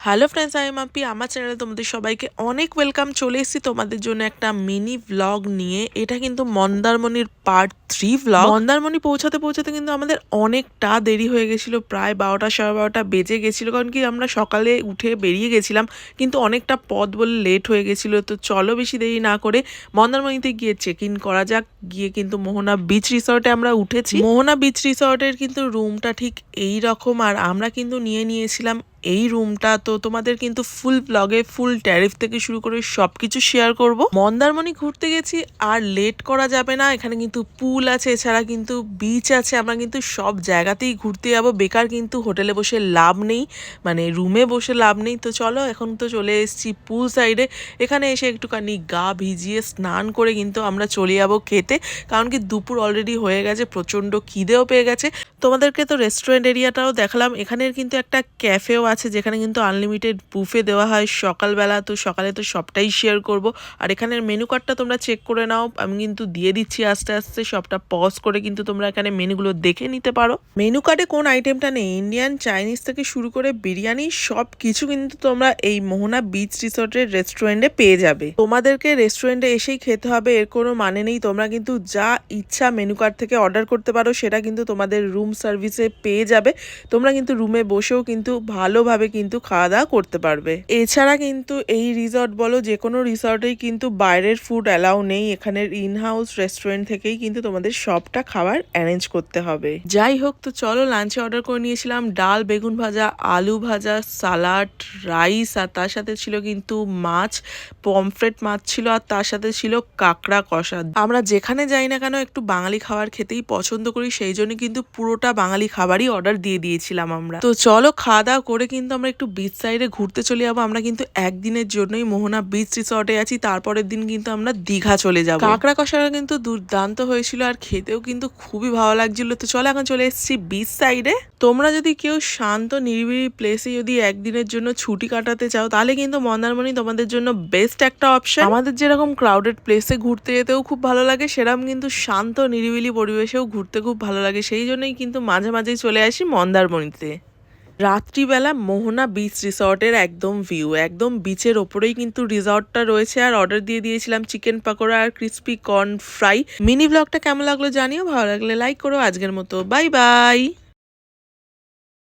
Hello friends, আমি মাম্পি। আমার চ্যানেলে তোমাদের সবাইকে অনেক ওয়েলকাম। চলে এসেছি তোমাদের জন্য একটা মিনি ভ্লগ নিয়ে। এটা কিন্তু মন্দারমণির পার্ট 3 ভ্লগ। মন্দারমণি পৌঁছাতে পৌঁছাতে কিন্তু আমাদের অনেকটা দেরি হয়ে গেছিল, প্রায় 12টা 12:30 বেজে গেছিল। কারণ কি আমরা সকালে উঠে বেরিয়ে গেছিলাম, কিন্তু অনেকটা পথ বলে লেট হয়ে গেছিল। তো চলো বেশি দেরি না করে মন্দারমণিতে গিয়ে চেক ইন করা যাক। গিয়ে কিন্তু মোহনা বিচ রিসর্টে আমরা উঠেছি। মোহনা বিচ রিসর্টের কিন্তু রুমটা ঠিক এই রকম, আর আমরা কিন্তু নিয়েছিলাম এই রুমটা। তো তোমাদের কিন্তু ফুল ব্লগে ফুল ট্যারিফ থেকে শুরু করে সবকিছু শেয়ার করব। মন্দারমণি ঘুরতে গেছি, আর লেট করা যাবে না। এখানে কিন্তু পুল আছে, এছাড়া কিন্তু বিচ আছে। আমরা কিন্তু সব জায়গাতেই ঘুরতে যাবো। বেকার কিন্তু হোটেলে বসে লাভ নেই, মানে রুমে বসে লাভ নেই। তো চলো, এখন তো চলে এসেছি পুল সাইডে। এখানে এসে একটুখানি গা ভিজিয়ে স্নান করে কিন্তু আমরা চলে যাবো খেতে। কারণ কি দুপুর অলরেডি হয়ে গেছে, প্রচণ্ড খিদেও পেয়ে গেছে। তোমাদেরকে তো রেস্টুরেন্ট এরিয়াটাও দেখালাম। এখানের কিন্তু একটা ক্যাফেও আছে, যেখানে কিন্তু আনলিমিটেড বুফে দেওয়া হয় সকালবেলা। তো সকালে তো সবটাই শেয়ার করব। আর এখানের মেনু কার্ডটা তোমরা চেক করে নাও, আমি কিন্তু দিয়ে দিচ্ছি আস্তে আস্তে। সবটা পজ করে কিন্তু তোমরা এখানে মেনুগুলো দেখে নিতে পারো। মেনু কার্ডে কোন আইটেমটা নেই, ইন্ডিয়ান চাইনিজ থেকে শুরু করে বিরিয়ানি সব কিছু কিন্তু তোমরা এই মোহনা বিচ রিসর্টের রেস্টুরেন্টে পেয়ে যাবে। তোমাদেরকে রেস্টুরেন্টে এসেই খেতে হবে এর কোনো মানে নেই। তোমরা কিন্তু যা ইচ্ছা মেনু কার্ড থেকে অর্ডার করতে পারো, সেটা কিন্তু তোমাদের রুম সার্ভিসে পেয়ে যাবে। তোমরা কিন্তু রুমে বসেও কিন্তু ভালোভাবে কিন্তু খাওয়া দাওয়া করতে পারবে। এছাড়া কিন্তু এই রিসর্ট বলো, যে কোনো রিসর্টেই কিন্তু বাইরের ফুড অ্যালাউ নেই। এখানের ইনহাউস রেস্টুরেন্ট থেকেই কিন্তু তোমাদের সবটা খাবার অ্যারেঞ্জ করতে হবে। যাই হোক, তো চলো লাঞ্চে অর্ডার করে নিয়েছিলাম ডাল, বেগুন ভাজা, আলু ভাজা, সালাড, রাইস, আর তার সাথে ছিল কিন্তু মাছ, পমফ্রেট মাছ ছিল, আর তার সাথে ছিল কাঁকড়া কষা। আমরা যেখানে যাই না কেন একটু বাঙালি খাবার খেতেই পছন্দ করি, সেই জন্য কিন্তু পুরোটা বাঙালি খাবারই অর্ডার দিয়ে দিয়েছিলাম আমরা। তো চলো খাওয়া দাওয়া করে কিন্তু আমরা একটু বিচ সাইডে ঘুরতে চলে যাবো। আমরা কিন্তু একদিনের জন্যই মোহনা বিচ রিসর্টে আছি, তারপরের দিন কিন্তু আমরা দীঘা চলে যাবো। কাঁকড়া কষাটা কিন্তু দুর্দান্ত হয়েছিল, আর খেতেও কিন্তু খুবই ভালো লাগছিল। তো চলো এখন চলে এসেছি বিচ সাইডে। তোমরা যদি কেউ শান্ত নিরিবিলি প্লেসে যদি একদিনের জন্য ছুটি কাটাতে চাও, তাহলে কিন্তু মন্দারমণি তোমাদের জন্য বেস্ট একটা অপশন। আমাদের যেরকম ক্রাউডেড প্লেসে ঘুরতে যেতেও খুব ভালো লাগে, সেরকম কিন্তু শান্ত নিরিবিলি পরিবেশেও ঘুরতে খুব ভালো লাগে। সেই জন্যই কিন্তু মাঝে মাঝেই চলে আসি মন্দারমণিতে। রাত্রিবেলা মোহনা বিচ রিসর্টের একদম ভিউ, একদম বিচের ওপরেই কিন্তু রিসর্টটা রয়েছে। আর অর্ডার দিয়ে দিয়েছিলাম চিকেন পাকোড়া আর ক্রিস্পি কর্ন ফ্রাই। মিনি ব্লগটা কেমন লাগলো জানিও, ভালো লাগলে লাইক করো। আজকের মতো বাই বাই।